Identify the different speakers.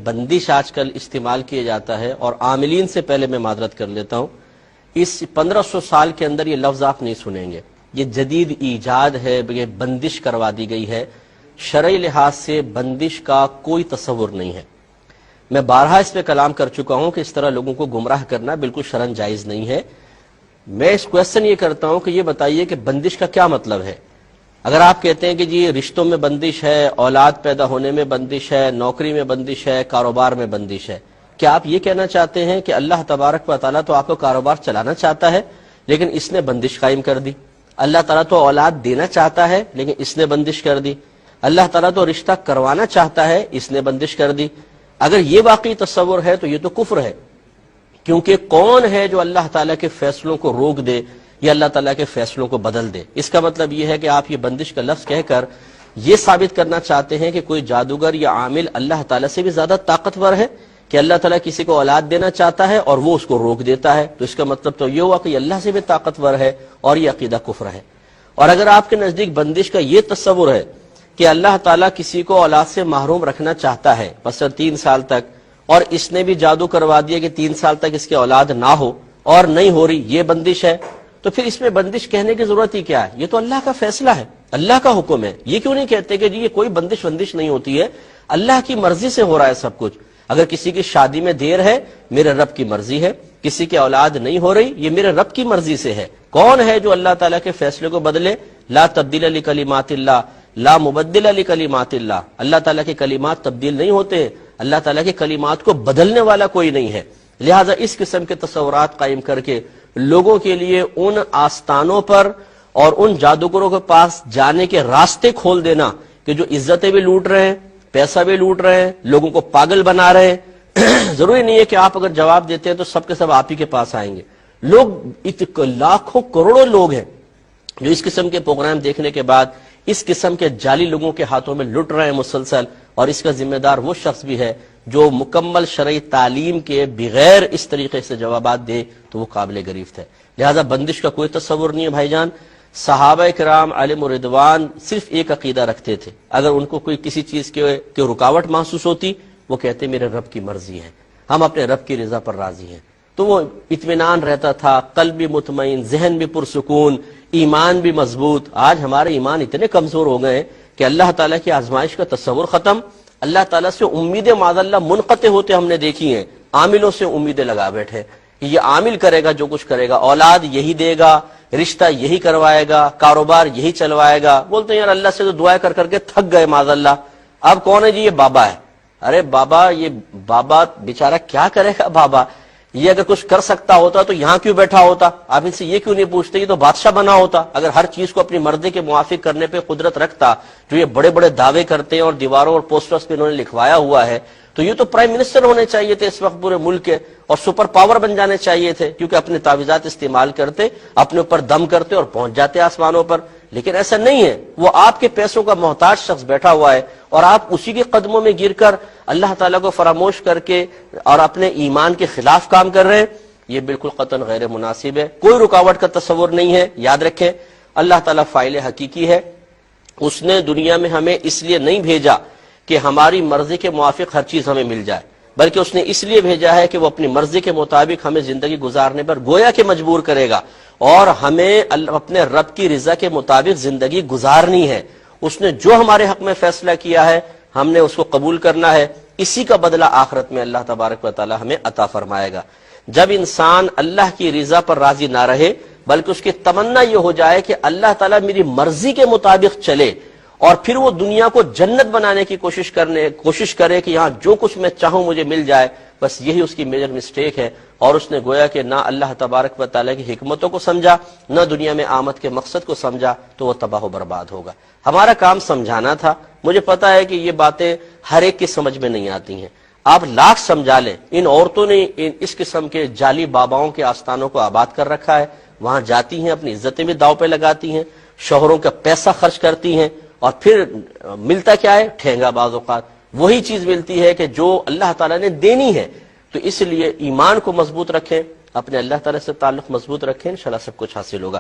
Speaker 1: بندش آج کل استعمال کیا جاتا ہے، اور عاملین سے پہلے میں معذرت کر لیتا ہوں، اس 1500 سال کے اندر یہ لفظ آپ نہیں سنیں گے. یہ جدید ایجاد ہے، یہ بندش کروا دی گئی ہے. شرعی لحاظ سے بندش کا کوئی تصور نہیں ہے. میں بارہا اس پہ کلام کر چکا ہوں کہ اس طرح لوگوں کو گمراہ کرنا بالکل شرعاً جائز نہیں ہے. میں اس کویسچن یہ کرتا ہوں کہ یہ بتائیے کہ بندش کا کیا مطلب ہے. اگر آپ کہتے ہیں کہ جی رشتوں میں بندش ہے، اولاد پیدا ہونے میں بندش ہے، نوکری میں بندش ہے، کاروبار میں بندش ہے، کیا آپ یہ کہنا چاہتے ہیں کہ اللہ تبارک و تعالیٰ تو آپ کو کاروبار چلانا چاہتا ہے لیکن اس نے بندش قائم کر دی؟ اللہ تعالیٰ تو اولاد دینا چاہتا ہے لیکن اس نے بندش کر دی. اللہ تعالیٰ تو رشتہ کروانا چاہتا ہے، اس نے بندش کر دی. اگر یہ واقعی تصور ہے تو یہ تو کفر ہے، کیونکہ کون ہے جو اللہ تعالیٰ کے فیصلوں کو روک دے یا اللہ تعالیٰ کے فیصلوں کو بدل دے؟ اس کا مطلب یہ ہے کہ آپ یہ بندش کا لفظ کہہ کر یہ ثابت کرنا چاہتے ہیں کہ کوئی جادوگر یا عامل اللہ تعالیٰ سے بھی زیادہ طاقتور ہے، کہ اللہ تعالیٰ کسی کو اولاد دینا چاہتا ہے اور وہ اس کو روک دیتا ہے. تو اس کا مطلب تو یہ ہوا کہ یہ اللہ سے بھی طاقتور ہے، اور یہ عقیدہ کفر ہے. اور اگر آپ کے نزدیک بندش کا یہ تصور ہے کہ اللہ تعالیٰ کسی کو اولاد سے محروم رکھنا چاہتا ہے مثلا 3 سال تک، اور اس نے بھی جادو کروا دیا کہ 3 سال تک اس کی اولاد نہ ہو اور نہیں ہو رہی، یہ بندش ہے، تو پھر اس میں بندش کہنے کی ضرورت ہی کیا ہے؟ یہ تو اللہ کا فیصلہ ہے، اللہ کا حکم ہے. یہ کیوں نہیں کہتے کہ جی یہ کوئی بندش نہیں ہوتی ہے، اللہ کی مرضی سے ہو رہا ہے سب کچھ. اگر کسی کی شادی میں دیر ہے، میرے رب کی مرضی ہے. کسی کی اولاد نہیں ہو رہی، یہ میرے رب کی مرضی سے ہے. کون ہے جو اللہ تعالیٰ کے فیصلے کو بدلے؟ لا تبدیل لکلمات اللہ لا مبدل لکلمات اللہ. اللہ تعالیٰ کے کلمات تبدیل نہیں ہوتے ہیں، اللہ تعالیٰ کے کلمات کو بدلنے والا کوئی نہیں ہے. لہٰذا اس قسم کے تصورات قائم کر کے لوگوں کے لیے ان آستانوں پر اور ان جادوگروں کے پاس جانے کے راستے کھول دینا کہ جو عزتیں بھی لوٹ رہے ہیں، پیسہ بھی لوٹ رہے ہیں، لوگوں کو پاگل بنا رہے ہیں. ضروری نہیں ہے کہ آپ اگر جواب دیتے ہیں تو سب کے سب آپ ہی کے پاس آئیں گے. لوگ لاکھوں کروڑوں لوگ ہیں جو اس قسم کے پروگرام دیکھنے کے بعد اس قسم کے جعلی لوگوں کے ہاتھوں میں لٹ رہے ہیں مسلسل. اور اس کا ذمہ دار وہ شخص بھی ہے جو مکمل شرعی تعلیم کے بغیر اس طریقے سے جوابات دے تو وہ قابل گرفت ہے. لہذا بندش کا کوئی تصور نہیں ہے بھائی جان. صحابہ کرام علیہم رضوان صرف ایک عقیدہ رکھتے تھے، اگر ان کو کوئی کسی چیز کی رکاوٹ محسوس ہوتی وہ کہتے میرے رب کی مرضی ہے، ہم اپنے رب کی رضا پر راضی ہیں. تو وہ اطمینان رہتا تھا، قلب بھی مطمئن، ذہن بھی پرسکون، ایمان بھی مضبوط. آج ہمارے ایمان اتنے کمزور ہو گئے کہ اللہ تعالیٰ کی آزمائش کا تصور ختم. اللہ تعالیٰ سے امیدیں معاذ اللہ منقطع ہوتے ہم نے دیکھی ہیں. عاملوں سے امیدیں لگا بیٹھے کہ یہ عامل کرے گا جو کچھ کرے گا، اولاد یہی دے گا، رشتہ یہی کروائے گا، کاروبار یہی چلوائے گا. بولتے ہیں یار اللہ سے تو دعائیں کر کر کے تھک گئے معاذ اللہ. اب کون ہے جی؟ یہ بابا ہے. ارے بابا، یہ بابا بیچارہ کیا کرے گا؟ بابا یہ اگر کچھ کر سکتا ہوتا تو یہاں کیوں بیٹھا ہوتا؟ آپ ان سے یہ کیوں نہیں پوچھتے؟ یہ تو بادشاہ بنا ہوتا. اگر ہر چیز کو اپنی مرضی کے موافق کرنے پہ قدرت رکھتا، جو یہ بڑے بڑے دعوے کرتے ہیں اور دیواروں اور پوسٹرز پہ انہوں نے لکھوایا ہوا ہے، تو یہ تو پرائم منسٹر ہونے چاہیے تھے اس وقت پورے ملک کے، اور سپر پاور بن جانے چاہیے تھے، کیونکہ اپنے تعویذات استعمال کرتے، اپنے اوپر دم کرتے اور پہنچ جاتے آسمانوں پر. لیکن ایسا نہیں ہے. وہ آپ کے پیسوں کا محتاج شخص بیٹھا ہوا ہے اور آپ اسی کے قدموں میں گر کر اللہ تعالیٰ کو فراموش کر کے اور اپنے ایمان کے خلاف کام کر رہے ہیں. یہ بالکل قطعاً غیر مناسب ہے. کوئی رکاوٹ کا تصور نہیں ہے. یاد رکھیں اللہ تعالیٰ فاعل حقیقی ہے. اس نے دنیا میں ہمیں اس لیے نہیں بھیجا کہ ہماری مرضی کے موافق ہر چیز ہمیں مل جائے، بلکہ اس نے اس لیے بھیجا ہے کہ وہ اپنی مرضی کے مطابق ہمیں زندگی گزارنے پر گویا کہ مجبور کرے گا، اور ہمیں اپنے رب کی رضا کے مطابق زندگی گزارنی ہے. اس نے جو ہمارے حق میں فیصلہ کیا ہے ہم نے اس کو قبول کرنا ہے. اسی کا بدلہ آخرت میں اللہ تبارک و تعالی ہمیں عطا فرمائے گا. جب انسان اللہ کی رضا پر راضی نہ رہے بلکہ اس کی تمنا یہ ہو جائے کہ اللہ تعالیٰ میری مرضی کے مطابق چلے، اور پھر وہ دنیا کو جنت بنانے کی کوشش کرے کہ یہاں جو کچھ میں چاہوں مجھے مل جائے، بس یہی اس کی میجر مسٹیک ہے. اور اس نے گویا کہ نہ اللہ تبارک و تعالیٰ کی حکمتوں کو سمجھا، نہ دنیا میں آمد کے مقصد کو سمجھا، تو وہ تباہ و برباد ہوگا. ہمارا کام سمجھانا تھا. مجھے پتا ہے کہ یہ باتیں ہر ایک کی سمجھ میں نہیں آتی ہیں. آپ لاکھ سمجھا لیں، ان عورتوں نے اس قسم کے جعلی باباؤں کے آستانوں کو آباد کر رکھا ہے. وہاں جاتی ہیں، اپنی عزتیں بھی داؤ پہ لگاتی ہیں، شوہروں کا پیسہ خرچ کرتی ہیں، اور پھر ملتا کیا ہے؟ ٹھینگا. بعض اوقات وہی چیز ملتی ہے کہ جو اللہ تعالیٰ نے دینی ہے. تو اس لیے ایمان کو مضبوط رکھیں، اپنے اللہ تعالیٰ سے تعلق مضبوط رکھیں، انشاءاللہ سب کچھ حاصل ہوگا.